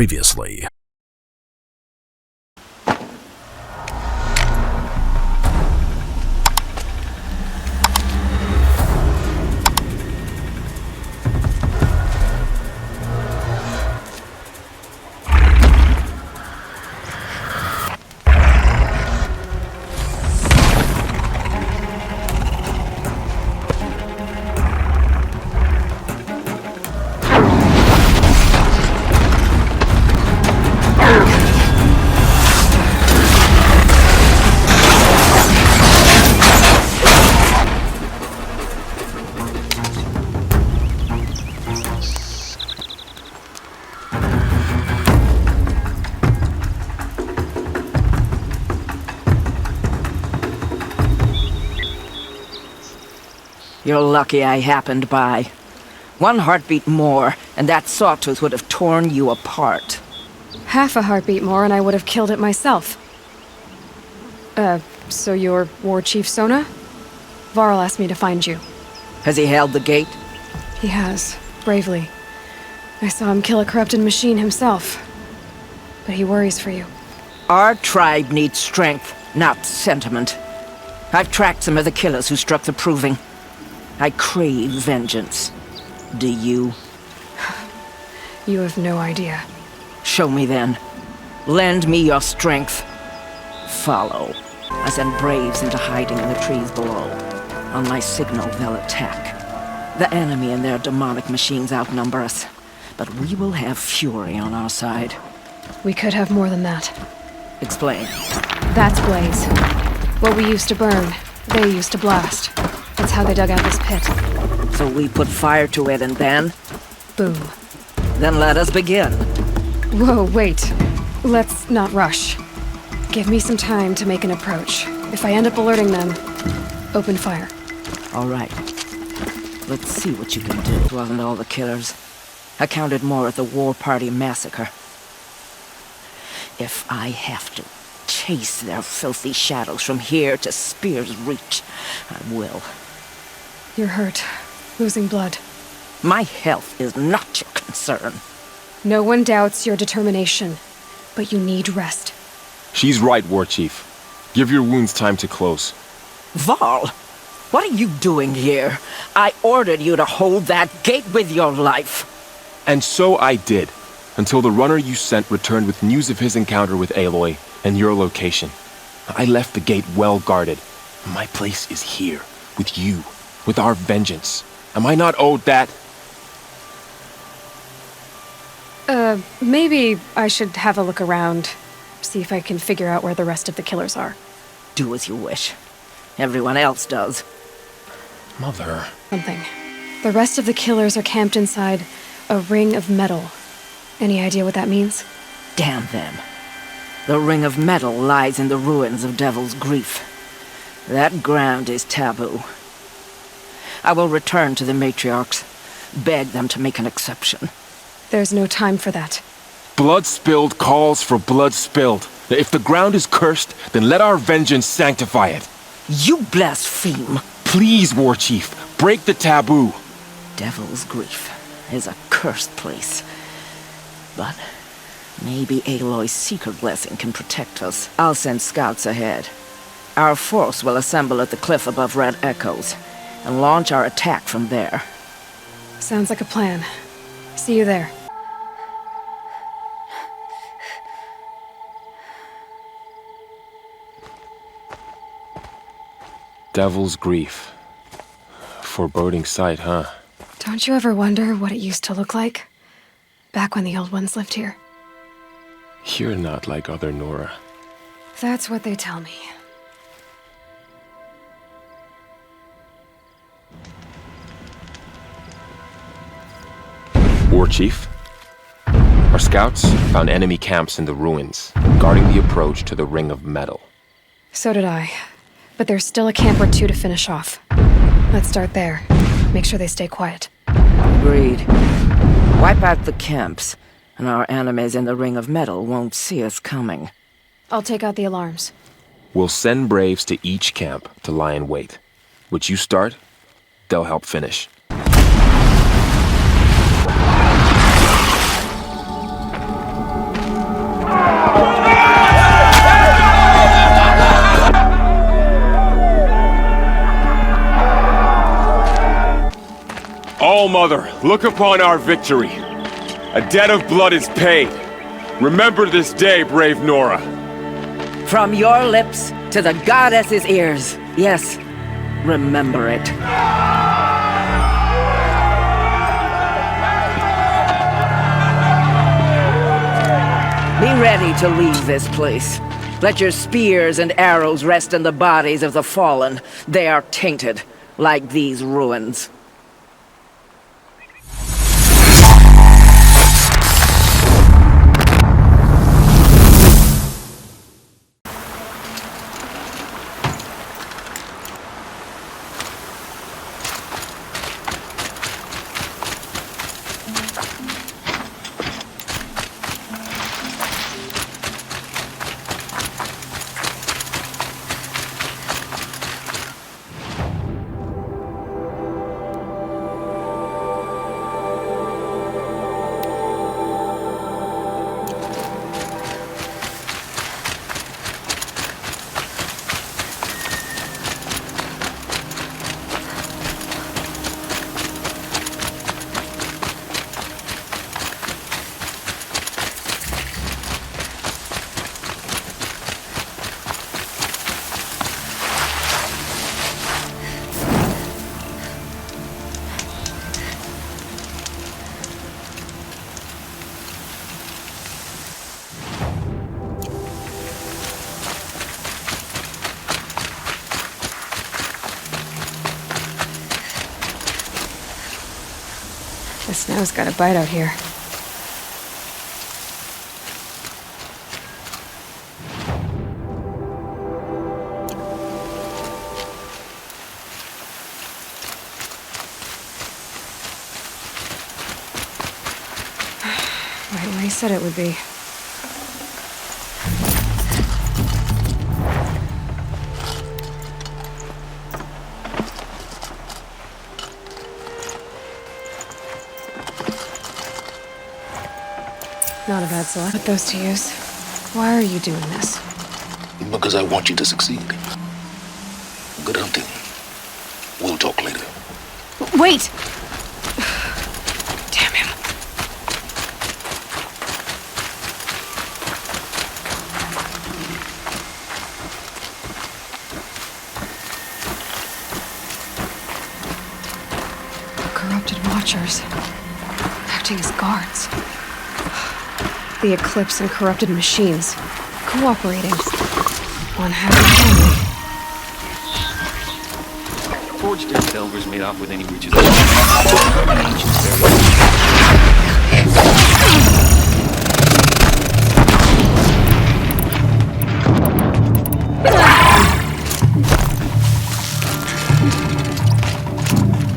Previously. You're lucky I happened by. One heartbeat more, and that sawtooth would have torn you apart. Half a heartbeat more and I would have killed it myself. So you're War Chief Sona? Varl asked me to find you. Has he held the gate? He has, bravely. I saw him kill a corrupted machine himself. But he worries for you. Our tribe needs strength, not sentiment. I've tracked some of the killers who struck the Proving. I crave vengeance. Do you? You have no idea. Show me then. Lend me your strength. Follow. I send braves into hiding in the trees below. On my signal, they'll attack. The enemy and their demonic machines outnumber us, but we will have fury on our side. We could have more than that. Explain. That's Blaze. What we used to burn, they used to blast. That's how they dug out this pit. So we put fire to it and then? Boom. Then let us begin. Whoa, wait. Let's not rush. Give me some time to make an approach. If I end up alerting them, open fire. All right. Let's see what you can do. It wasn't all the killers. I counted more at the War Party massacre. If I have to chase their filthy shadows from here to Spear's Reach, I will. You're hurt. Losing blood. My health is not your concern. No one doubts your determination, but you need rest. She's right, War Chief. Give your wounds time to close. Varl, what are you doing here? I ordered you to hold that gate with your life. And so I did, until the runner you sent returned with news of his encounter with Aloy and your location. I left the gate well guarded. My place is here, with you, with our vengeance. Am I not owed that? Maybe I should have a look around. See if I can figure out where the rest of the killers are. Do as you wish. Everyone else does. Mother. Something. The rest of the killers are camped inside a ring of metal. Any idea what that means? Damn them. The ring of metal lies in the ruins of Devil's Grief. That ground is taboo. I will return to the matriarchs, beg them to make an exception. There's no time for that. Blood spilled calls for blood spilled. If the ground is cursed, then let our vengeance sanctify it. You blaspheme! Please, War Chief, break the taboo. Devil's Grief is a cursed place. But maybe Aloy's secret blessing can protect us. I'll send scouts ahead. Our force will assemble at the cliff above Red Echoes, and launch our attack from there. Sounds like a plan. See you there. Devil's Grief. Foreboding sight, huh? Don't you ever wonder what it used to look like? Back when the old ones lived here. You're not like other Nora. That's what they tell me. War Chief? Our scouts found enemy camps in the ruins, guarding the approach to the Ring of Metal. So did I. But there's still a camp or two to finish off. Let's start there. Make sure they stay quiet. Agreed. Wipe out the camps, and our enemies in the Ring of Metal won't see us coming. I'll take out the alarms. We'll send braves to each camp to lie in wait. Which you start, they'll help finish. All-Mother, look upon our victory. A debt of blood is paid. Remember this day, brave Nora. From your lips to the goddess's ears. Yes, remember it. Be ready to leave this place. Let your spears and arrows rest in the bodies of the fallen. They are tainted, like these ruins. The snow's got a bite out here. Right where he said it would be. Not a bad select. Put those to use. Why are you doing this? Because I want you to succeed. Good hunting. We'll talk later. Wait! Damn him. Corrupted watchers. Acting as guards. The Eclipse and corrupted machines. Cooperating. One happy family. Forged Delvers made off with any reaches.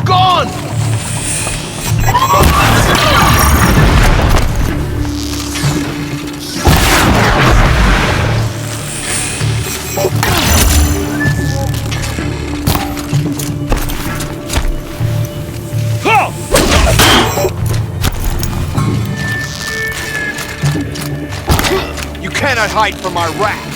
Gone! You cannot hide from our wrath!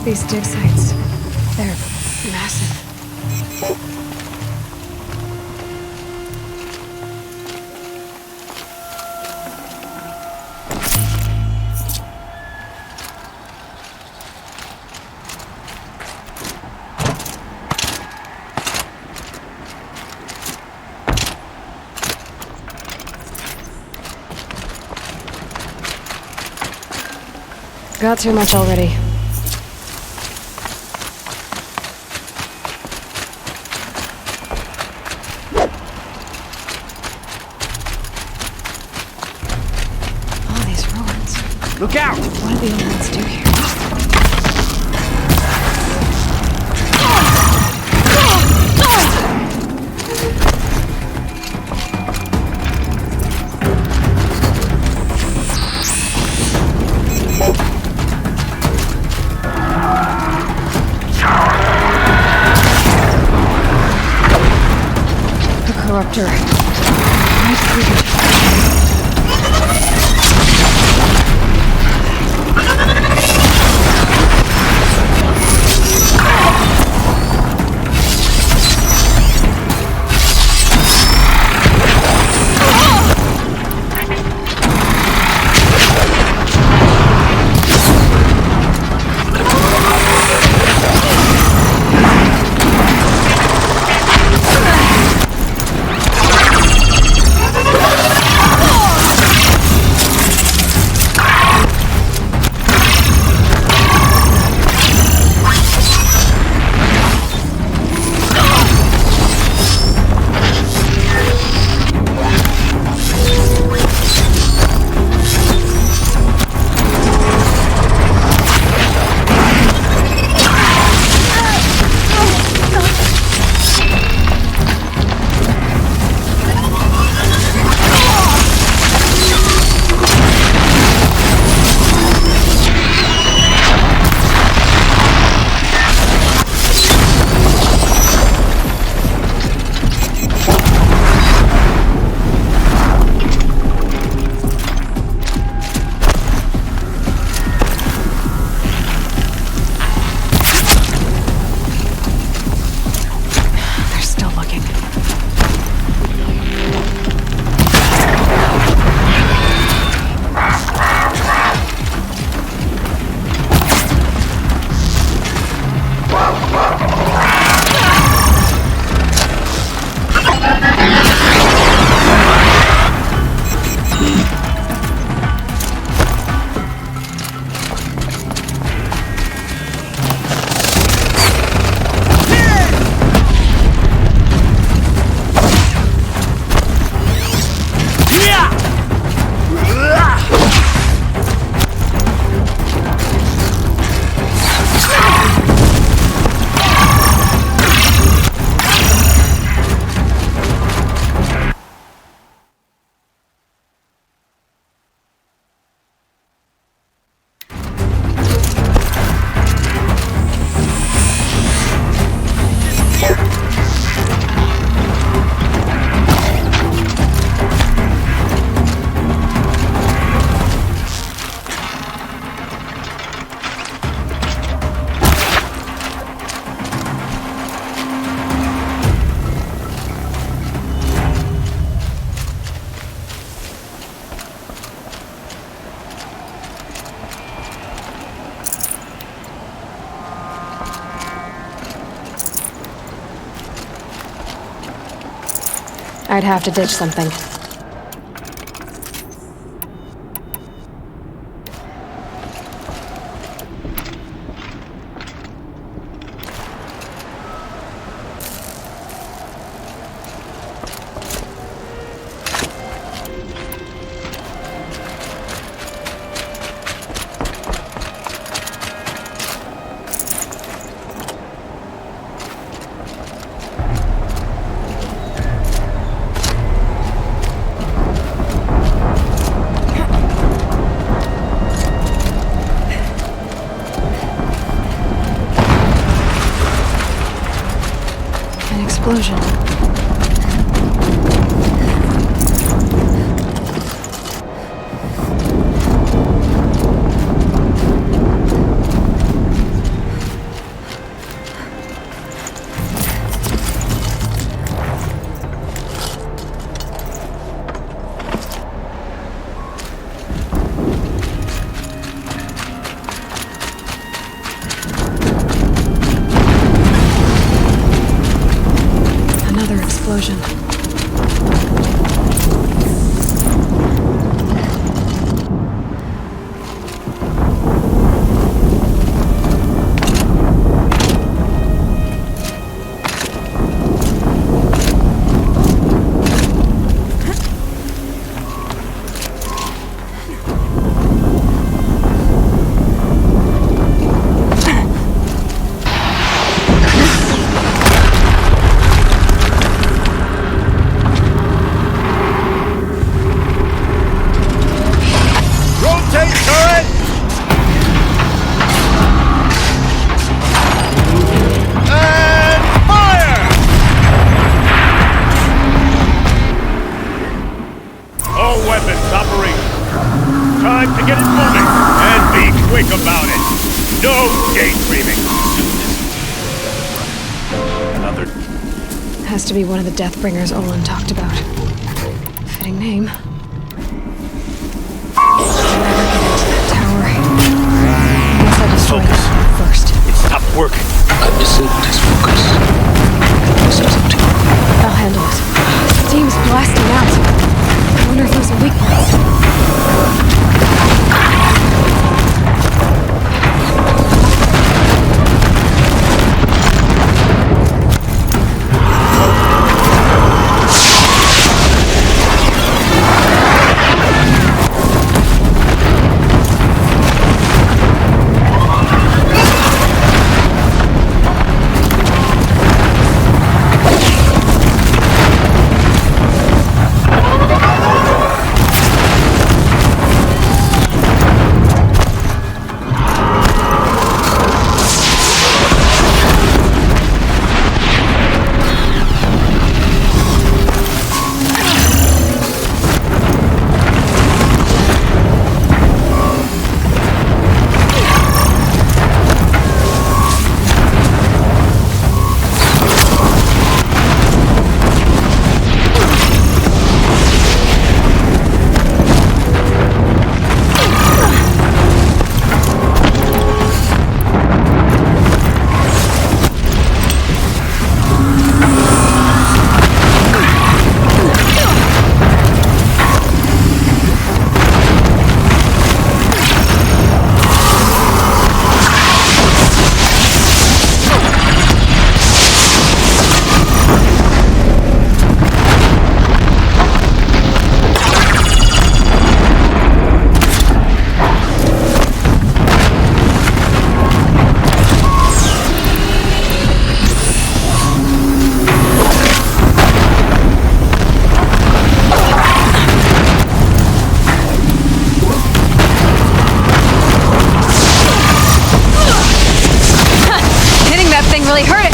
These dig sites, they're massive. got too much already. All these ruins. Look out! What did the old ones do here? Corruptor. Right through. I'd have to ditch something. Explosion. and get it moving! And be quick about it! No daydreaming! Another. Has to be one of the Deathbringers Olin talked about. Fitting name. I'll never get into that tower. Guess I'll destroy that one first. It stopped working. I've disabled his focus. This is up to you. I'll handle it. Steam's blasting out. I wonder if there's a weak point. Really hurt it!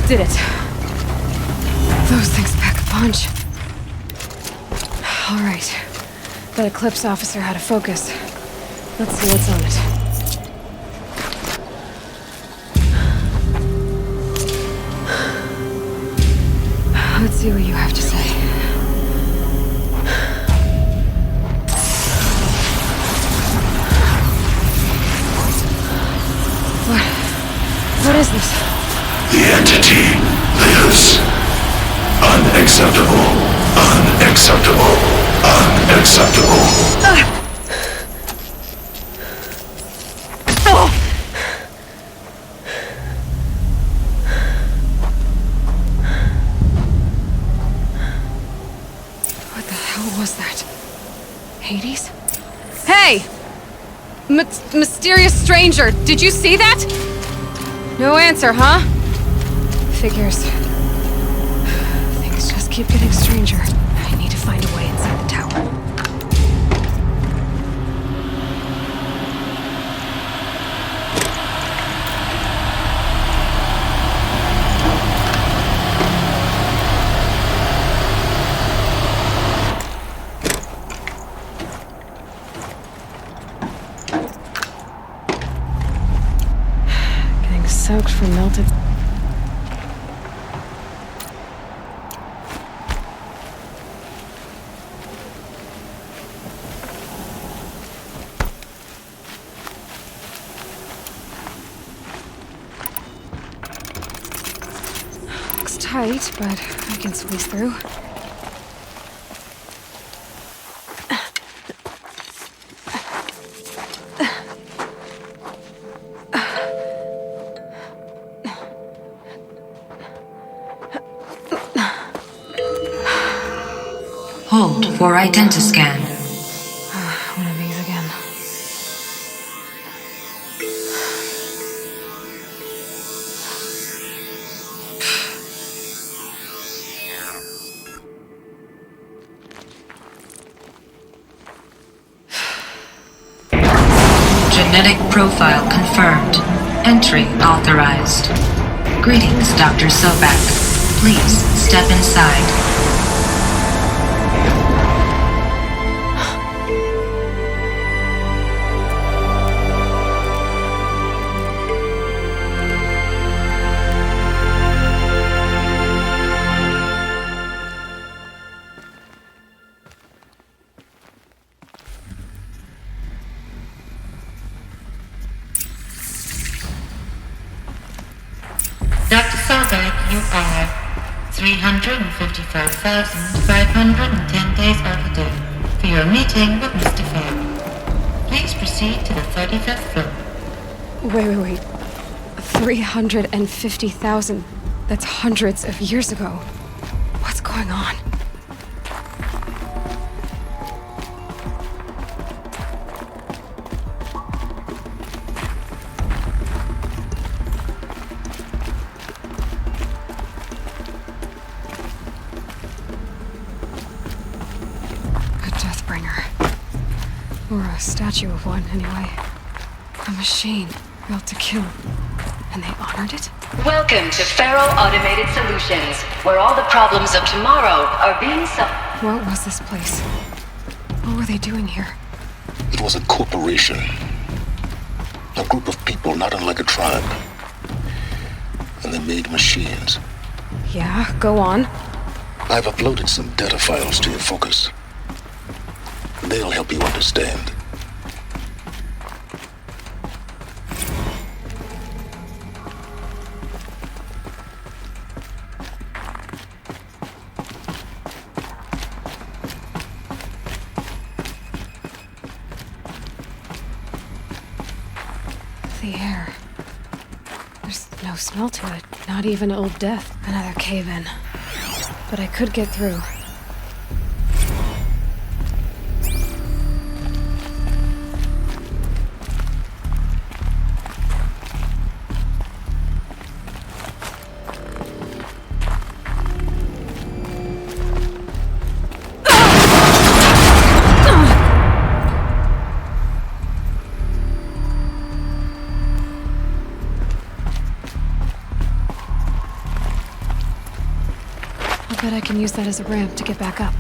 Did it. Those things pack a punch. All right. That Eclipse officer had a focus. Let's see what's on it. Let's see what you have to say. What is this? The entity lives. Unacceptable. Unacceptable. Unacceptable. What the hell was that? Hades? Hey! Mysterious stranger, did you see that? No answer, huh? Figures. Things just keep getting stranger. I need to find a way inside the tower. soaked from melted... Looks tight, but I can squeeze through. Hold for identiscan. One of these again. Genetic profile confirmed. Entry authorized. Greetings, Dr. Sobak. Please step inside. Dr. Sobek, you are 355,510 days overdue for your meeting with Mr. Fair. Please proceed to the 35th floor. Wait. 350,000. That's hundreds of years ago. What's going on? Or a statue of one, anyway. A machine built to kill. And they honored it? Welcome to Faro Automated Solutions, where all the problems of tomorrow are being solved. What was this place? What were they doing here? It was a corporation. A group of people not unlike a tribe. And they made machines. Yeah, go on. I've uploaded some data files to your focus. They'll help you understand. The air. There's no smell to it. Not even Old Death. Another cave-in. But I could get through. I bet I can use that as a ramp to get back up.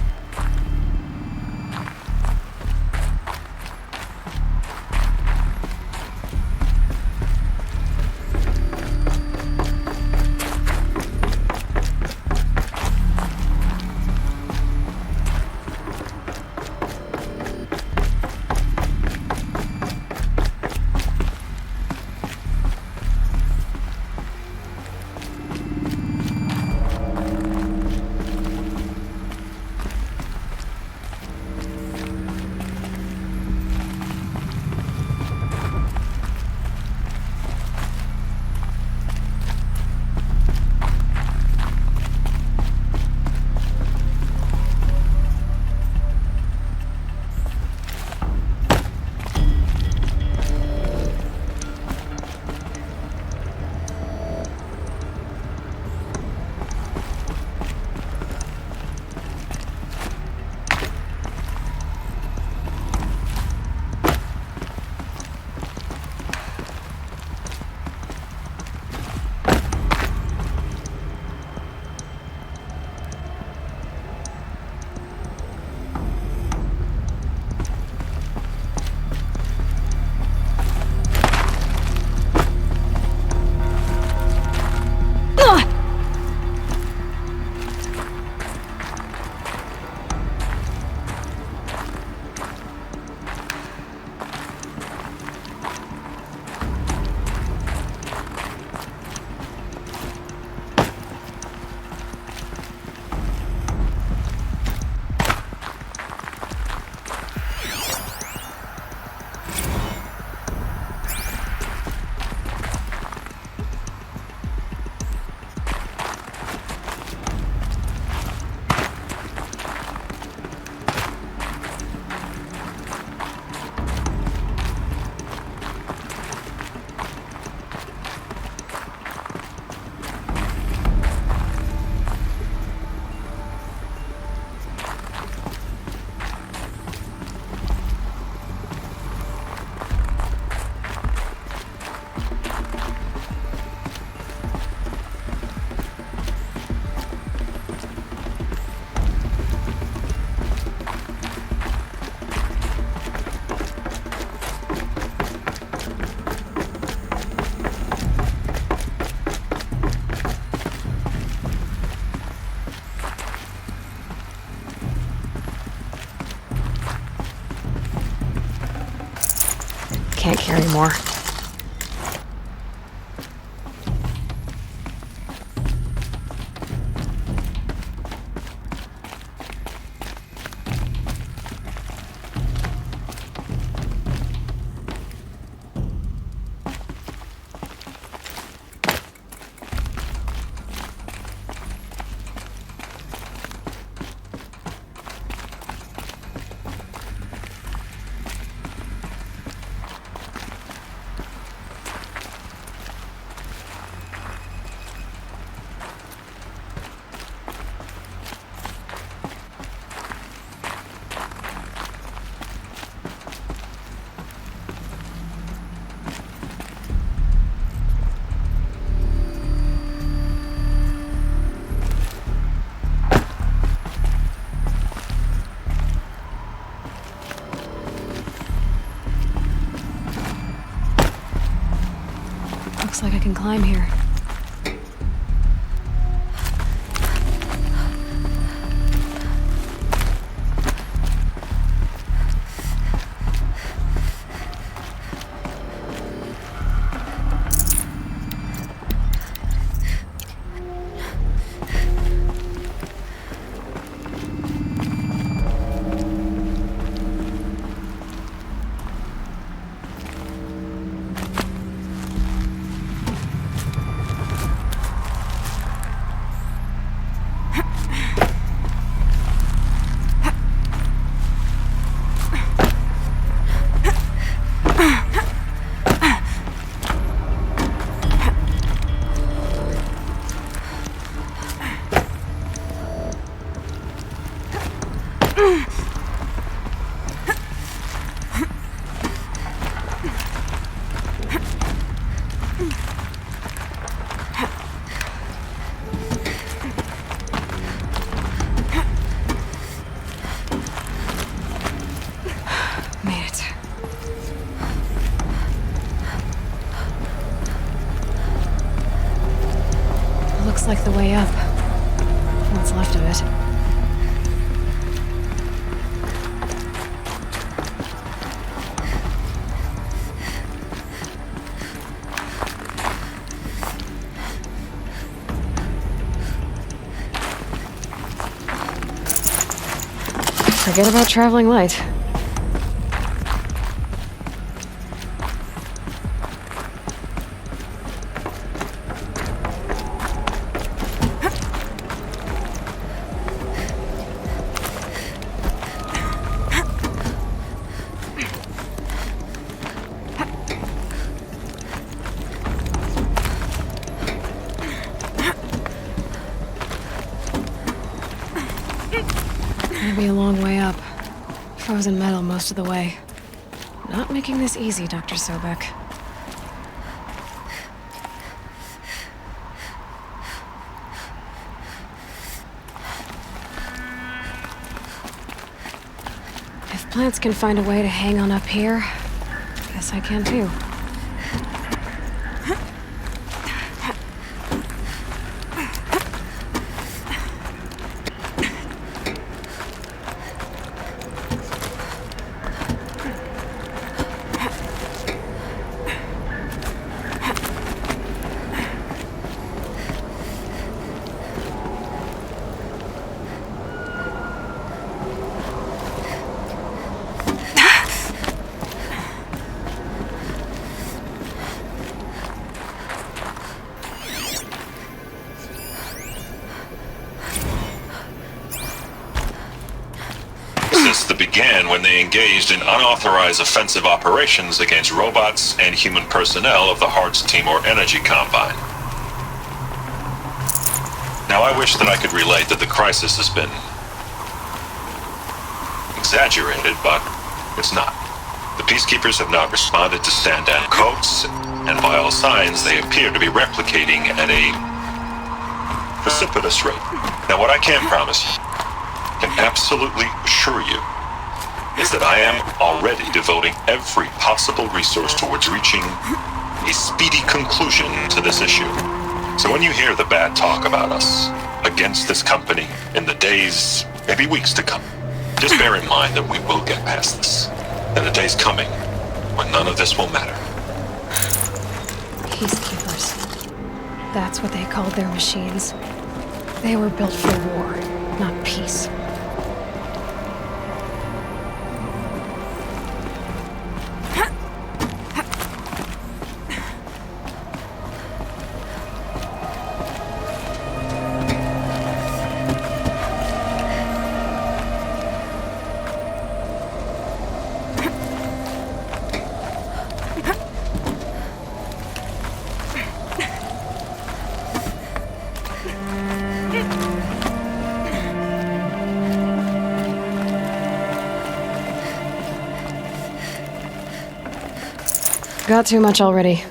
can't carry more. Looks like I can climb here. Looks like the way up. What's left of it. Forget about traveling light. Gonna be a long way up. Frozen metal most of the way. Not making this easy, Dr. Sobek. If plants can find a way to hang on up here, guess I can too. Began when they engaged in unauthorized offensive operations against robots and human personnel of the Hearts Timor Energy Combine. Now I wish that I could relate that the crisis has been exaggerated, but it's not. The peacekeepers have not responded to stand-down codes, and by all signs they appear to be replicating at a precipitous rate. Now what I can promise you, can absolutely assure you, is that I am already devoting every possible resource towards reaching a speedy conclusion to this issue. So when you hear the bad talk about us against this company in the days, maybe weeks to come, just bear in mind that we will get past this. And the day's coming when none of this will matter. Peacekeepers. That's what they called their machines. They were built for war, not peace. Got too much already.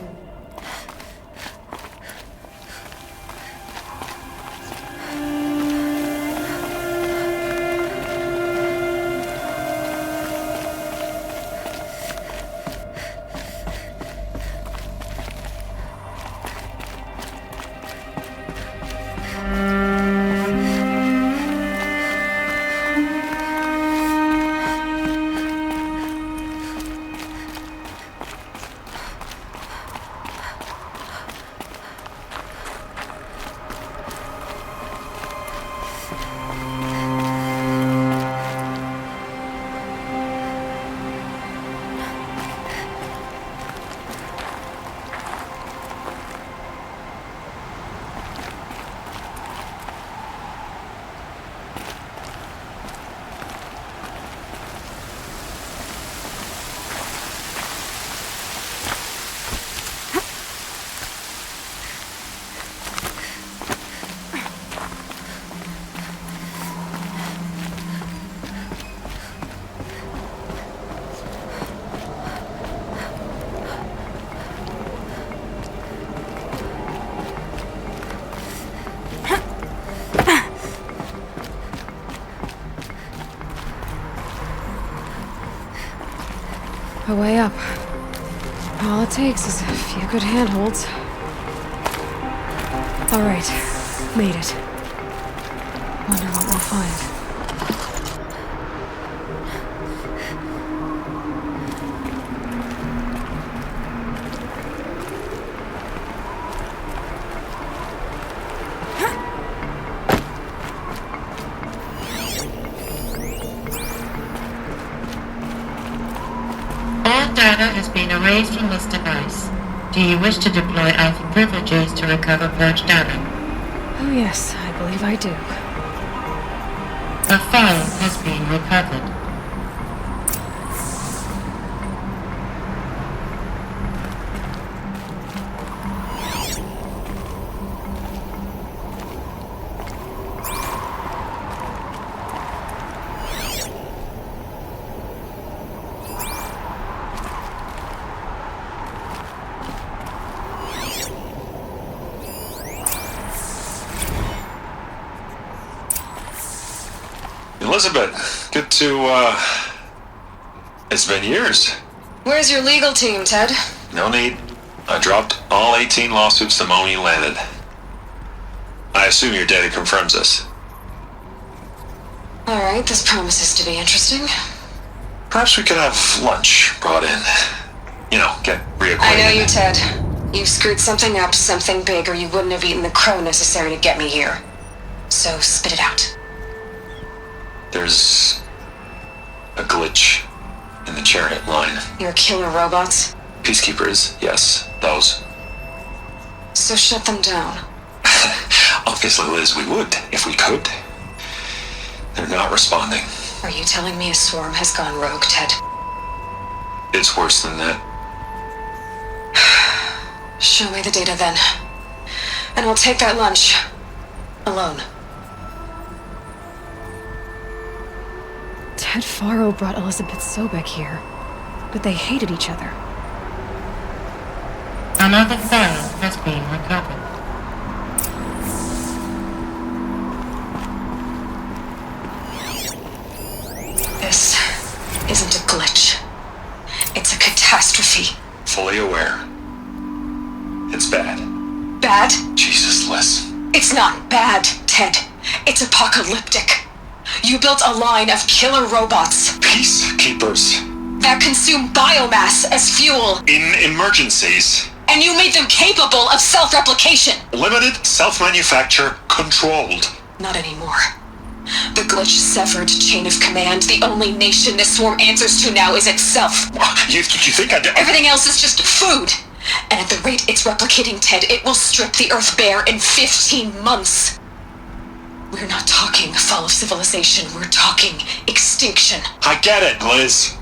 A way up. All it takes is a few good handholds. All right, made it. Wonder what we'll find. Data has been erased from this device. Do you wish to deploy Alpha privileges to recover purged data? Oh yes, I believe I do. A file has been recovered. Elizabeth, good to, it's been years. Where's your legal team, Ted? No need. I dropped all 18 lawsuits the moment you landed. I assume your data confirms this. Alright, this promises to be interesting. Perhaps we could have lunch brought in. You know, get reacquainted. I know you, Ted. You screwed something up, something big, or you wouldn't have eaten the crow necessary to get me here. So spit it out. There's a glitch in the chariot line. Your killer robots? Peacekeepers, yes, those. So shut them down. Obviously, Liz, we would, if we could. They're not responding. Are you telling me a swarm has gone rogue, Ted? It's worse than that. Show me the data then. And I'll take that lunch. Alone. Ted Faro brought Elizabeth Sobek here, but they hated each other. Another file has been recovered. This isn't a glitch. It's a catastrophe. Fully aware. It's bad. Bad? Jesus, Liz. It's not bad, Ted. It's apocalyptic. You built a line of killer robots. Peacekeepers. that consume biomass as fuel. In emergencies. And you made them capable of self-replication. Limited, self-manufacture, controlled. Not anymore. The glitch severed chain of command. The only nation this swarm answers to now is itself. You think I did? Everything else is just food. And at the rate it's replicating, Ted, it will strip the Earth bare in 15 months. We're not talking fall of civilization. We're talking extinction. I get it, Liz.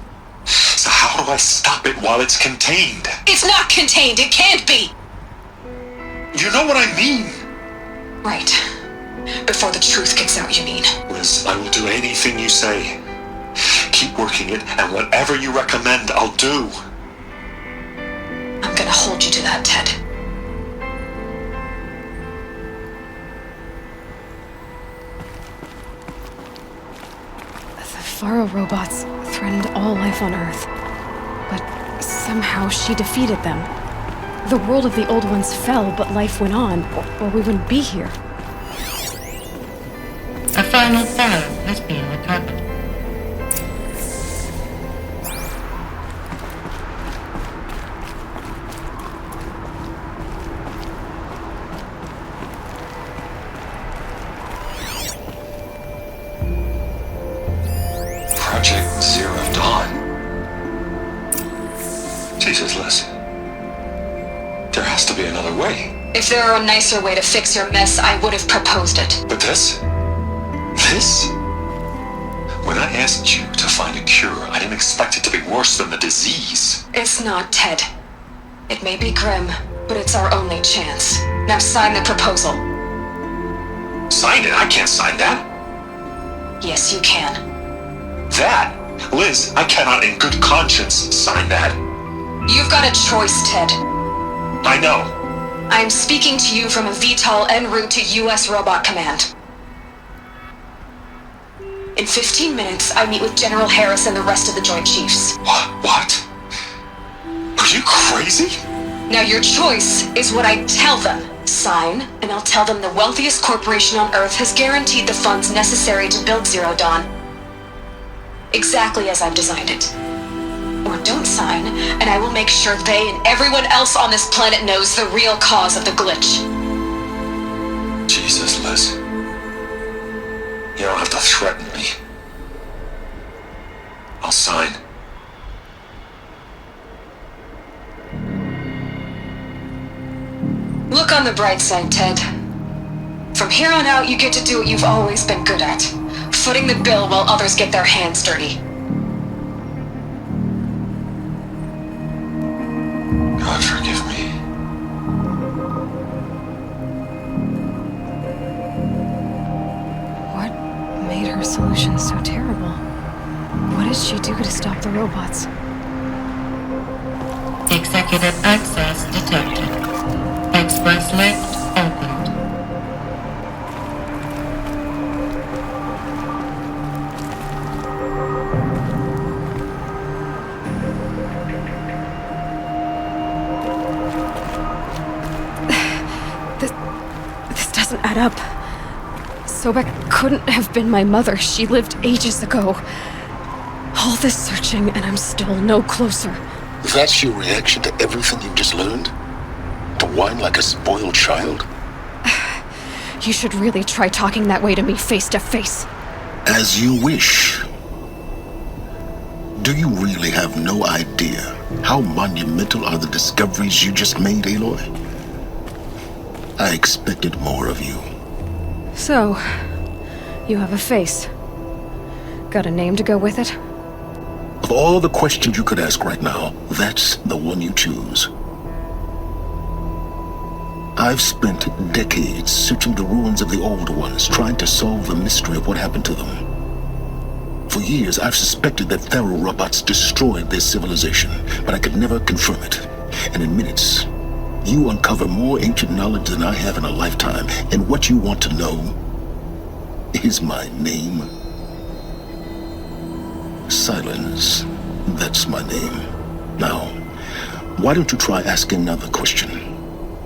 So how do I stop it while it's contained? It's not contained. It can't be. You know what I mean? Right. Before the truth gets out, you mean? Liz, I will do anything you say. Keep working it, and whatever you recommend, I'll do. I'm gonna hold you to that, Ted. The Faro robots threatened all life on Earth. But somehow she defeated them. The world of the old ones fell, but life went on, or we wouldn't be here. A final Pharaoh has been recovered. Project Zero Dawn. Jesus, Liz. There has to be another way. If there were a nicer way to fix your mess, I would have proposed it. But this? This? When I asked you to find a cure, I didn't expect it to be worse than the disease. It's not, Ted. It may be grim, but it's our only chance. Now sign the proposal. Sign it? I can't sign that. Yes, you can. That? Liz, I cannot in good conscience sign that. You've got a choice, Ted. I know. I am speaking to you from a VTOL en route to U.S. Robot Command. In 15 minutes, I meet with General Harris and the rest of the Joint Chiefs. What? Are you crazy? Now your choice is what I tell them. Sign, and I'll tell them the wealthiest corporation on Earth has guaranteed the funds necessary to build Zero Dawn. Exactly as I've designed it. Or don't sign, and I will make sure they and everyone else on this planet knows the real cause of the glitch. Jesus, Liz. You don't have to threaten me. I'll sign. Look on the bright side, Ted. From here on out, you get to do what you've always been good at. Footing the bill while others get their hands dirty. God forgive me. What made her solution so terrible? What did she do to stop the robots? Executive access detected. Express lift opened. This doesn't add up. Sobek couldn't have been my mother. She lived ages ago. All this searching, and I'm still no closer. That's your reaction to everything you just learned? To whine like a spoiled child? You should really try talking that way to me face to face. As you wish. Do you really have no idea how monumental are the discoveries you just made, Aloy? I expected more of you. So, you have a face. Got a name to go with it? Of all the questions you could ask right now, that's the one you choose. I've spent decades searching the ruins of the old ones, trying to solve the mystery of what happened to them. For years, I've suspected that Faro robots destroyed their civilization, but I could never confirm it. And in minutes, you uncover more ancient knowledge than I have in a lifetime, and what you want to know is my name. Silence. That's my name. Now, why don't you try asking another question?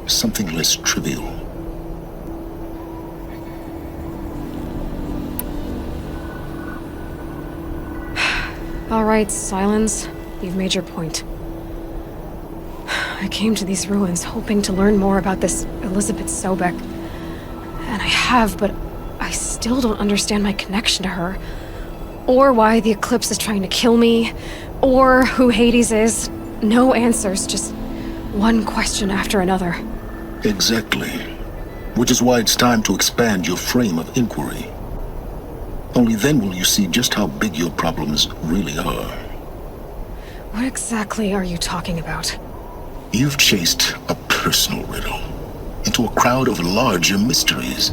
Something less trivial. All right, Silence. You've made your point. I came to these ruins hoping to learn more about this Elizabeth Sobek. And I have, but I still don't understand my connection to her. Or why the Eclipse is trying to kill me. Or who Hades is. No answers, just one question after another. Exactly. Which is why it's time to expand your frame of inquiry. Only then will you see just how big your problems really are. What exactly are you talking about? You've chased a personal riddle into a crowd of larger mysteries.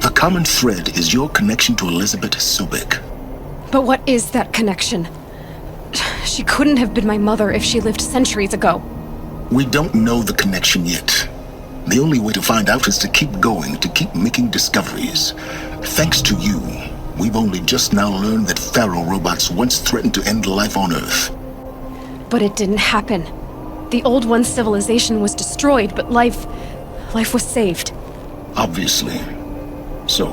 The common thread is your connection to Elizabeth Sobek. But what is that connection? She couldn't have been my mother if she lived centuries ago. We don't know the connection yet. The only way to find out is to keep going, to keep making discoveries. Thanks to you, we've only just now learned that Pharaoh robots once threatened to end life on Earth. But it didn't happen. The Old One's civilization was destroyed, but life was saved. Obviously. So,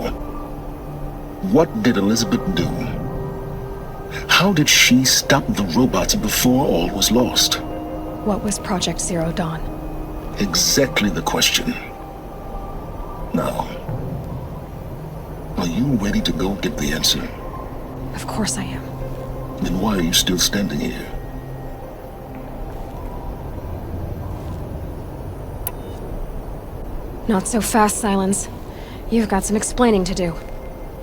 what did Elizabeth do? How did she stop the robots before all was lost? What was Project Zero Dawn? Exactly the question. Now, are you ready to go get the answer? Of course I am. Then why are you still standing here? Not so fast, Silence. You've got some explaining to do.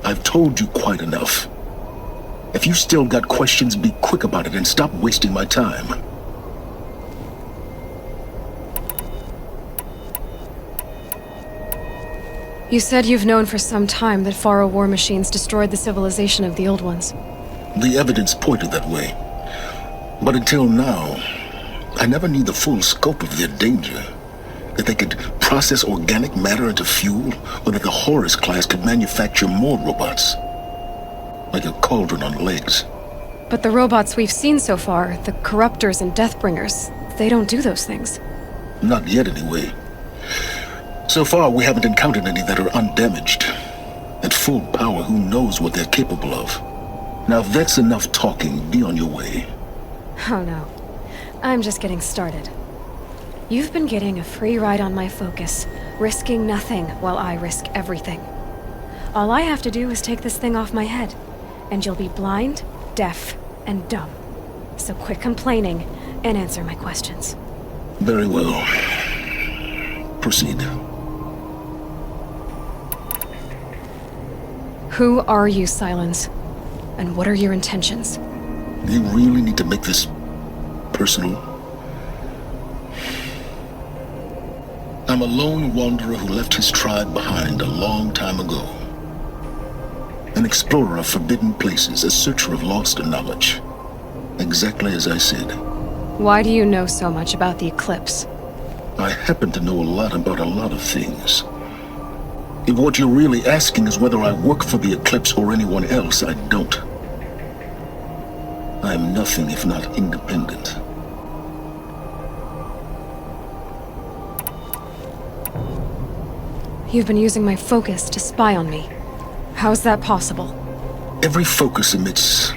I've told you quite enough. If you still got questions, be quick about it and stop wasting my time. You said you've known for some time that Pharaoh war machines destroyed the civilization of the Old Ones. The evidence pointed that way. But until now, I never knew the full scope of their danger. That they could process organic matter into fuel, or that the Horus class could manufacture more robots. Like a cauldron on legs. But the robots we've seen so far, the Corruptors and Deathbringers, they don't do those things. Not yet, anyway. So far, we haven't encountered any that are undamaged. At full power, who knows what they're capable of? Now, if that's enough talking, be on your way. Oh no. I'm just getting started. You've been getting a free ride on my focus, risking nothing while I risk everything. All I have to do is take this thing off my head, and you'll be blind, deaf, and dumb. So quit complaining and answer my questions. Very well. Proceed. Who are you, Silence? And what are your intentions? You really need to make this personal? I'm a lone wanderer who left his tribe behind a long time ago. An explorer of forbidden places, a searcher of lost knowledge. Exactly as I said. Why do you know so much about the Eclipse? I happen to know a lot about a lot of things. If what you're really asking is whether I work for the Eclipse or anyone else, I don't. I am nothing if not independent. You've been using my focus to spy on me. How's that possible? Every focus emits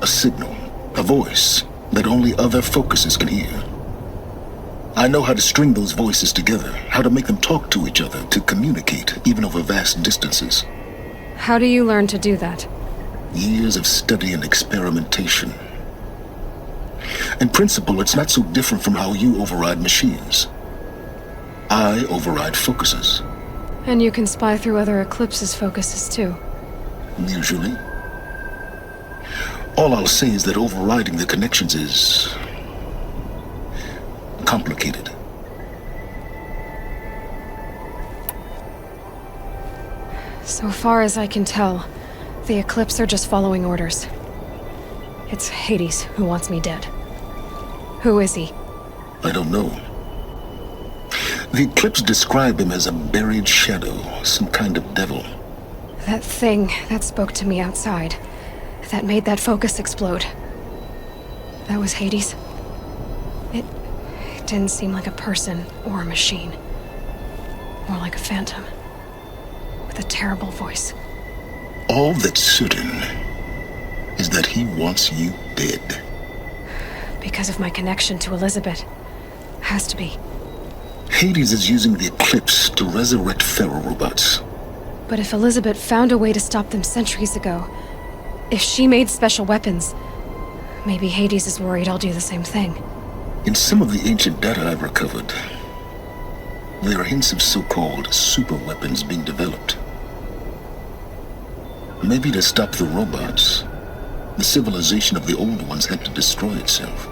a signal, a voice, that only other focuses can hear. I know how to string those voices together, how to make them talk to each other, to communicate, even over vast distances. How do you learn to do that? Years of study and experimentation. In principle, it's not so different from how you override machines. I override focuses. And you can spy through other Eclipse's focuses too. Usually. All I'll say is that overriding the connections is complicated. So far as I can tell, the Eclipse are just following orders. It's Hades who wants me dead. Who is he? I don't know. The Eclipse describe him as a buried shadow, some kind of devil. That thing that spoke to me outside, that made that focus explode. That was Hades. It didn't seem like a person or a machine. More like a phantom. With a terrible voice. All that's certain is that he wants you dead. because of my connection to Elizabeth. Has to be. Hades is using the eclipse to resurrect feral robots. But if Elizabeth found a way to stop them centuries ago, if she made special weapons, maybe Hades is worried I'll do the same thing. In some of the ancient data I've recovered, there are hints of so-called super weapons being developed. Maybe to stop the robots, the civilization of the old ones had to destroy itself.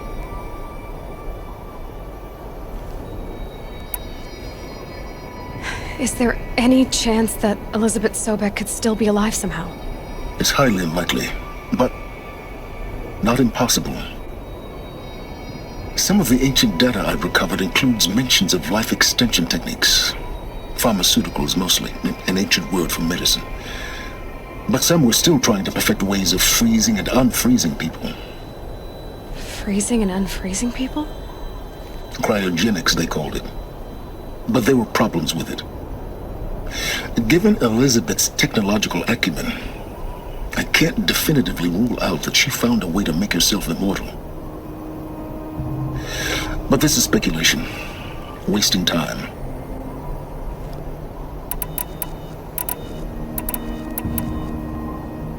Is there any chance that Elizabeth Sobek could still be alive somehow? It's highly unlikely, but not impossible. Some of the ancient data I've recovered includes mentions of life extension techniques. Pharmaceuticals mostly, an ancient word for medicine. But some were still trying to perfect ways of freezing and unfreezing people. Freezing and unfreezing people? Cryogenics, they called it. But there were problems with it. Given Elizabeth's technological acumen, I can't definitively rule out that she found a way to make herself immortal. But this is speculation, wasting time.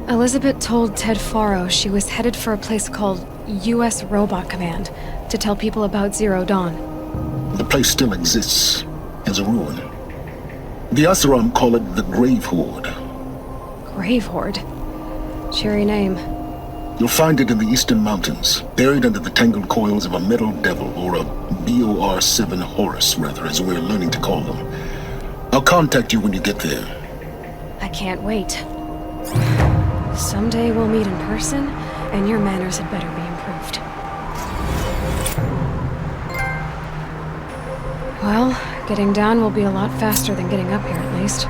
Elizabeth told Ted Faro she was headed for a place called U.S. Robot Command to tell people about Zero Dawn. The place still exists as a ruin. The Asaram call it the Grave Horde. Grave Horde? Cheery name. You'll find it in the Eastern Mountains, buried under the tangled coils of a metal devil, or a BOR-7 Horus, rather, as we're learning to call them. I'll contact you when you get there. I can't wait. Someday we'll meet in person, and your manners had better be improved. Well, getting down will be a lot faster than getting up here, at least.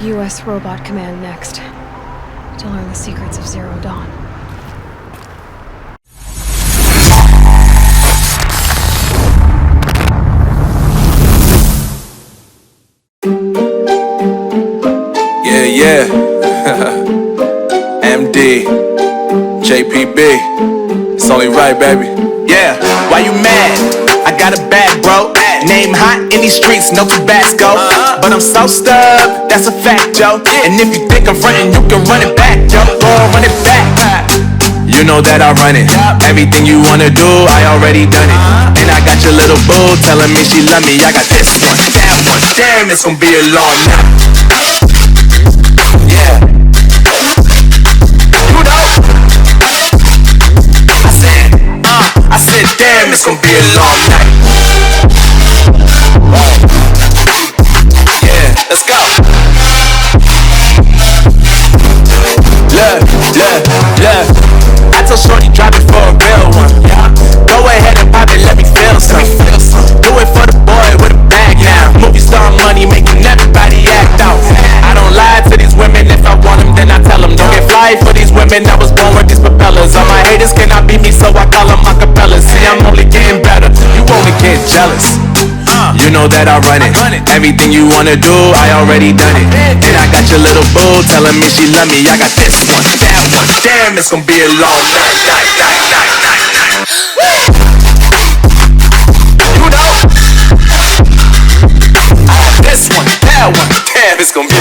U.S. Robot Command next. To learn the secrets of Zero Dawn. Yeah. MD, JPB, it's only right, baby. Yeah, why you mad? I got a bag, bro. Name hot in these streets, no Tabasco. But I'm so stubbed, that's a fact, yo. And if you think I'm frontin', you can run it back, yo. Go on, run it back. You know that I run it. Everything you wanna do, I already done it. And I got your little boo telling me she love me. I got this one, that one. Damn, it's gonna be a long night. Yeah. You know. I said, damn, it's gonna be a long night. Yeah, let's go. Look. I told Shorty drop it for a real one. Go ahead and pop it, let me feel some. Do it for the boy with a bag now. Movie star money making everybody act out. I don't lie to these women, if I want them then I tell them. Don't get fly for these women, I was born with these propellers. All my haters cannot beat me, so I call them acapellas. See, I'm only getting better, you only get jealous. You know that I run it. Everything you wanna do, I already done it. And I got your little boo telling me she love me. I got this one, that one. Damn, it's gonna be a long night. You know, I got this one, that one. Damn, it's gonna be